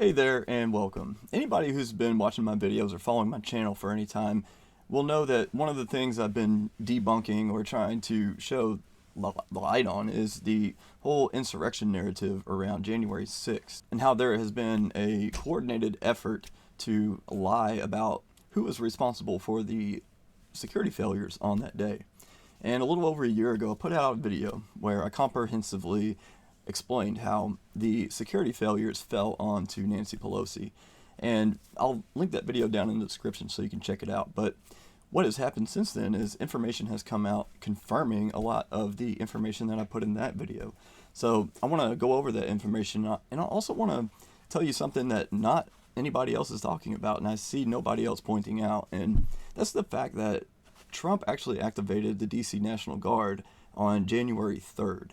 Hey there and welcome. Anybody who's been watching my videos or following my channel for any time will know that one of the things I've been debunking or trying to show the light on is the whole insurrection narrative around January 6th and how there has been a coordinated effort to lie about who was responsible for the security failures on that day. And a little over a year ago, I put out a video where I comprehensively explained how the security failures fell onto Nancy Pelosi. And I'll link that video down in the description so you can check it out. But what has happened since then is information has come out confirming a lot of the information that I put in that video. So I want to go over that information, and I also want to tell you something that not anybody else is talking about, and I see nobody else pointing out, and that's the fact that Trump actually activated the DC National Guard on January 3rd.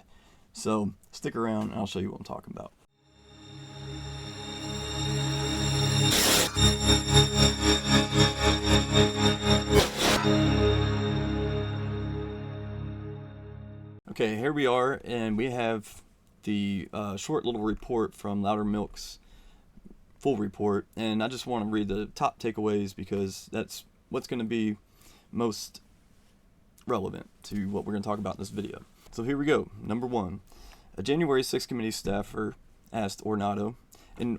So stick around and I'll show you what I'm talking about. Okay, here we are, and we have the short little report from Loudermilk's full report, and I just want to read the top takeaways because that's what's going to be most relevant to what we're going to talk about in this video. So here we go. Number one, a January 6th committee staffer asked Ornato, and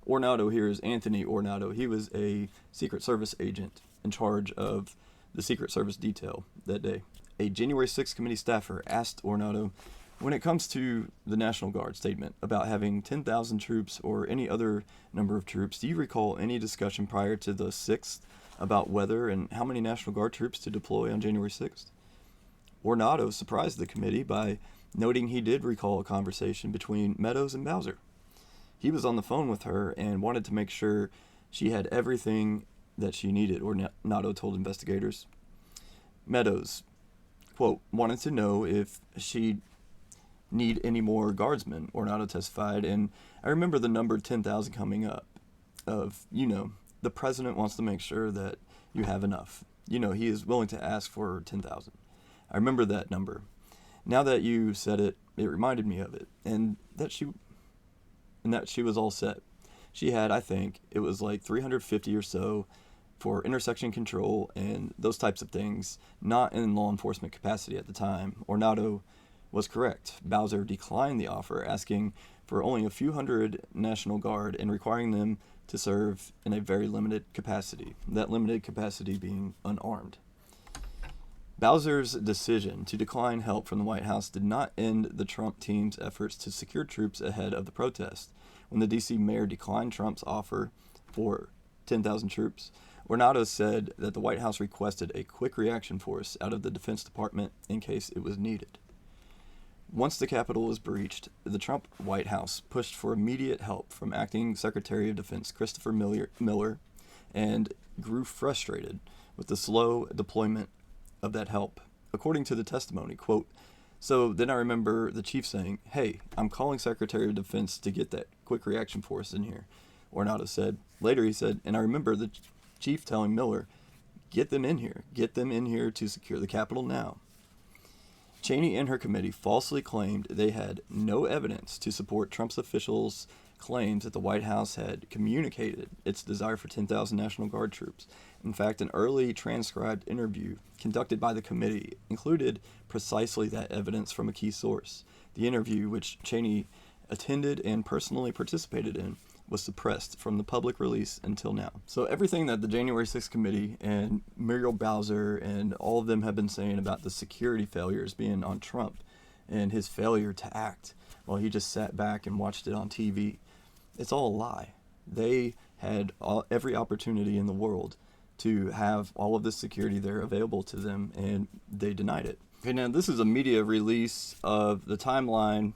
Ornato here is Anthony Ornato. He was a Secret Service agent in charge of the Secret Service detail that day. A January 6th committee staffer asked Ornato, when it comes to the National Guard statement about having 10,000 troops or any other number of troops, do you recall any discussion prior to the 6th about whether and how many National Guard troops to deploy on January 6th? Ornato surprised the committee by noting he did recall a conversation between Meadows and Bowser. He was on the phone with her and wanted to make sure she had everything that she needed, Ornato told investigators. Meadows, quote, wanted to know if she'd need any more guardsmen, Ornato testified, and I remember the number 10,000 coming up of, the president wants to make sure that you have enough. He is willing to ask for 10,000. I remember that number. Now that you said it, it reminded me of it, and that she was all set. She had, I think, it was like 350 or so for intersection control and those types of things, not in law enforcement capacity at the time. Ornato was correct. Bowser declined the offer, asking for only a few hundred National Guard and requiring them to serve in a very limited capacity, that limited capacity being unarmed. Bowser's decision to decline help from the White House did not end the Trump team's efforts to secure troops ahead of the protest. When the D.C. mayor declined Trump's offer for 10,000 troops, Ornato said that the White House requested a quick reaction force out of the Defense Department in case it was needed. Once the Capitol was breached, the Trump White House pushed for immediate help from Acting Secretary of Defense Christopher Miller and grew frustrated with the slow deployment of that help. According to the testimony, quote, so then I remember the chief saying, hey, I'm calling Secretary of Defense to get that quick reaction force in here, Ornato said. Later he said, and I remember the chief telling Miller, get them in here to secure the Capitol now. Cheney and her committee falsely claimed they had no evidence to support Trump's officials' claims that the White House had communicated its desire for 10,000 National Guard troops. In fact, an early transcribed interview conducted by the committee included precisely that evidence from a key source. The interview, which Cheney attended and personally participated in, was suppressed from the public release until now. So everything that the January 6th committee and Muriel Bowser and all of them have been saying about the security failures being on Trump and his failure to act while he just sat back and watched it on TV, it's all a lie. They had every opportunity in the world to have all of this security there available to them, and they denied it. Okay, now this is a media release of the timeline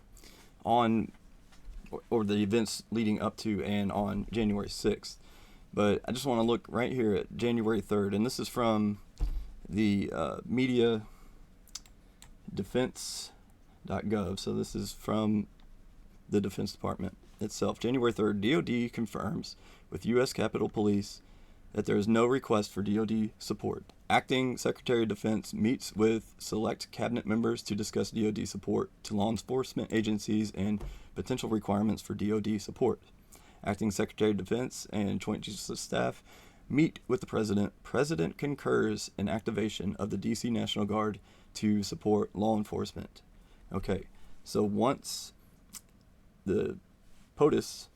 on or the events leading up to and on January 6th. But I just want to look right here at January 3rd, and this is from the media defense.gov. So this is from the Defense Department itself. January 3rd, DOD confirms with U.S. Capitol Police that there is no request for DOD support. Acting Secretary of Defense meets with select cabinet members to discuss DOD support to law enforcement agencies and potential requirements for DOD support. Acting Secretary of Defense, and Joint Chiefs of Staff meet with the President. President concurs in activation of the DC National Guard to support law enforcement. Okay, so once the POTUS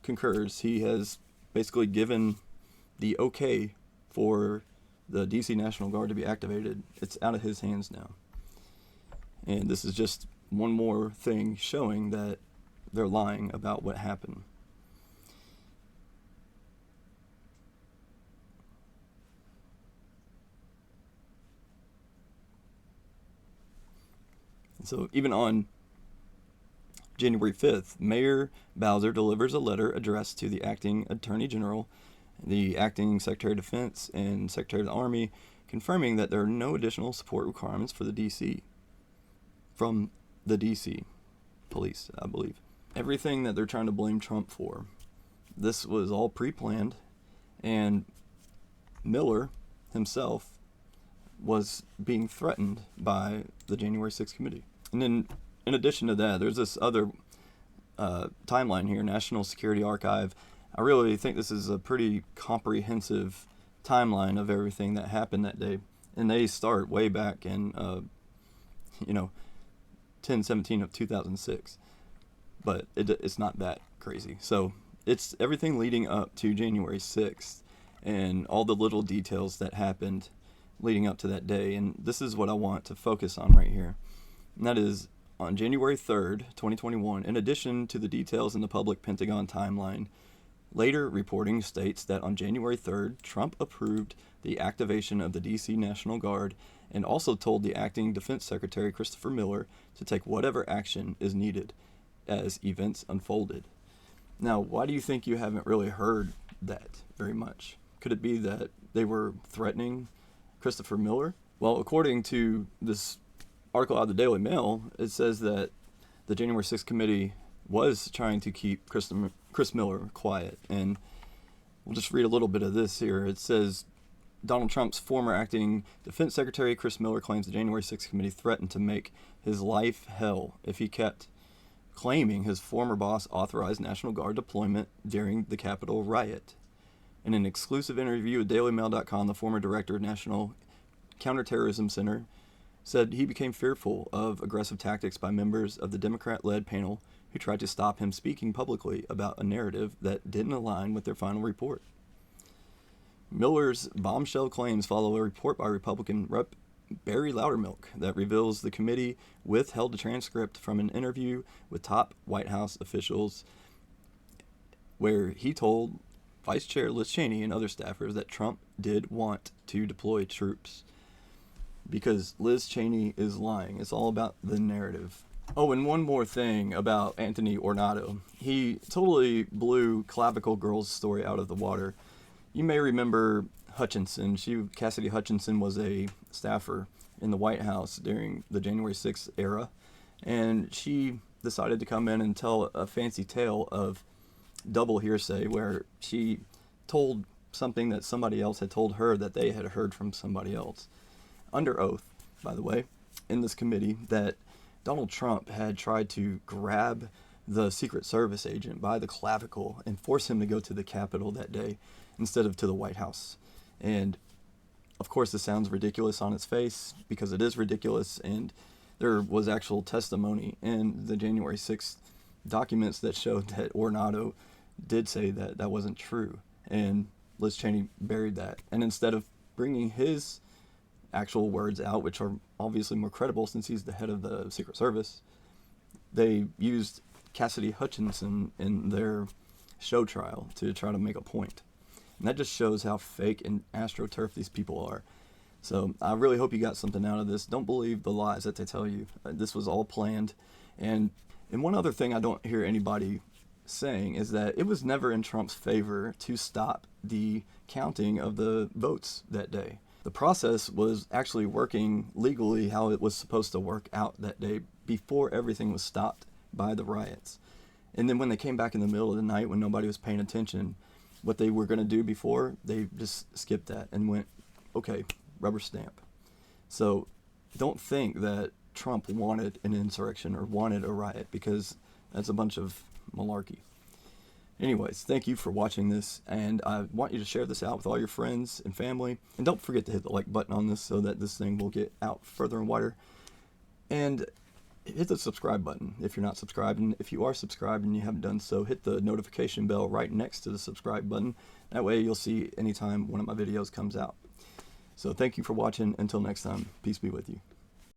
concurs, he has basically given the okay for the DC National Guard to be activated. It's out of his hands now. And this is just one more thing showing that they're lying about what happened. So even on January 5th, Mayor Bowser delivers a letter addressed to the acting Attorney General, the acting Secretary of Defense, and Secretary of the Army, confirming that there are no additional support requirements for the DC from the DC police, I believe. Everything that they're trying to blame Trump for, this was all pre-planned, and Miller himself was being threatened by the January 6th committee. And then, in addition to that, there's this other timeline here, National Security Archive. I really think this is a pretty comprehensive timeline of everything that happened that day. And they start way back in, 10/17 of 2006. But it's not that crazy. So it's everything leading up to January 6th and all the little details that happened leading up to that day. And this is what I want to focus on right here. And that is, on January 3rd, 2021, in addition to the details in the public Pentagon timeline, later reporting states that on January 3rd, Trump approved the activation of the DC National Guard and also told the acting Defense Secretary Christopher Miller to take whatever action is needed as events unfolded. Now, why do you think you haven't really heard that very much? Could it be that they were threatening Christopher Miller? Well, according to this article out of the Daily Mail, it says that the January 6th committee was trying to keep Chris Miller quiet. And we'll just read a little bit of this here. It says, Donald Trump's former acting Defense Secretary Chris Miller claims the January 6th committee threatened to make his life hell if he kept claiming his former boss authorized National Guard deployment during the Capitol riot. In an exclusive interview with DailyMail.com, the former director of National Counterterrorism Center said he became fearful of aggressive tactics by members of the Democrat-led panel who tried to stop him speaking publicly about a narrative that didn't align with their final report. Miller's bombshell claims follow a report by Republican Rep. Barry Loudermilk that reveals the committee withheld a transcript from an interview with top White House officials where he told Vice Chair Liz Cheney and other staffers that Trump did want to deploy troops. Because Liz Cheney is lying. It's all about the narrative. Oh, and one more thing about Anthony Ornato. He totally blew Clavicle Girl's story out of the water. You may remember Hutchinson. Cassidy Hutchinson was a staffer in the White House during the January 6th era. And she decided to come in and tell a fancy tale of double hearsay where she told something that somebody else had told her that they had heard from somebody else. Under oath, by the way, in this committee, that Donald Trump had tried to grab the Secret Service agent by the clavicle and force him to go to the Capitol that day instead of to the White House. And of course, this sounds ridiculous on its face because it is ridiculous, and there was actual testimony in the January 6th documents that showed that Ornato did say that that wasn't true, and Liz Cheney buried that. And instead of bringing his actual words out, which are obviously more credible since he's the head of the Secret Service, they used Cassidy Hutchinson in their show trial to try to make a point. And that just shows how fake and astroturf these people are. So I really hope you got something out of this. Don't believe the lies that they tell you. This was all planned. And one other thing I don't hear anybody saying is that it was never in Trump's favor to stop the counting of the votes that day. The process was actually working legally how it was supposed to work out that day before everything was stopped by the riots. And then when they came back in the middle of the night when nobody was paying attention, what they were going to do before, they just skipped that and went, okay, rubber stamp. So don't think that Trump wanted an insurrection or wanted a riot, because that's a bunch of malarkey. Anyways, thank you for watching this, and I want you to share this out with all your friends and family. And don't forget to hit the like button on this so that this thing will get out further and wider. And hit the subscribe button if you're not subscribed. And if you are subscribed and you haven't done so, hit the notification bell right next to the subscribe button. That way you'll see anytime one of my videos comes out. So thank you for watching. Until next time, peace be with you.